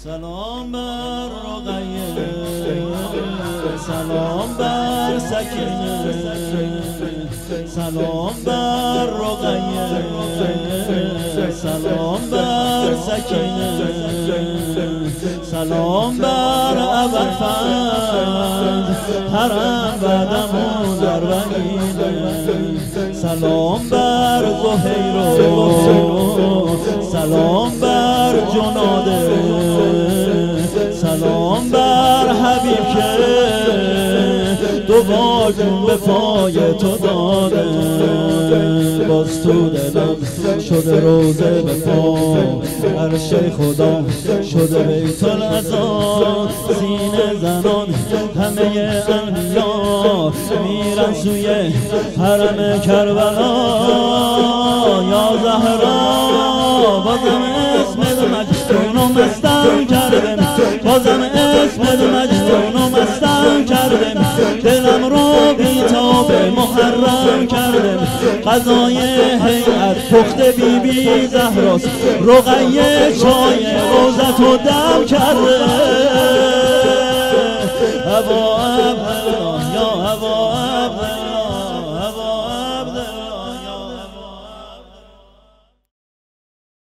سلام بر رقیه، سلام بر سکینه، سلام بر رقیه، سلام بر سکینه، سلام بر ابوالفضل حرم بعدمون در وحیده، سلام بر زهیرو، سلام بر جناده، سلام بر حبیب که دو جون به پای تو داده، باز تو دلم شده روزه به پا، عرش خدا شده بیت العزا، سینه زنان همه انبیا میرن سوی حرم کربلا، یا زهرا بازم اسم مجنون و مستم کردم، بازم اسم مجنون و مستم کردم، دلم رو بی‌تاب محرم کردم، غذای هیئت پخت بی بی زهراست، رقیه چای روزت و دم کرده.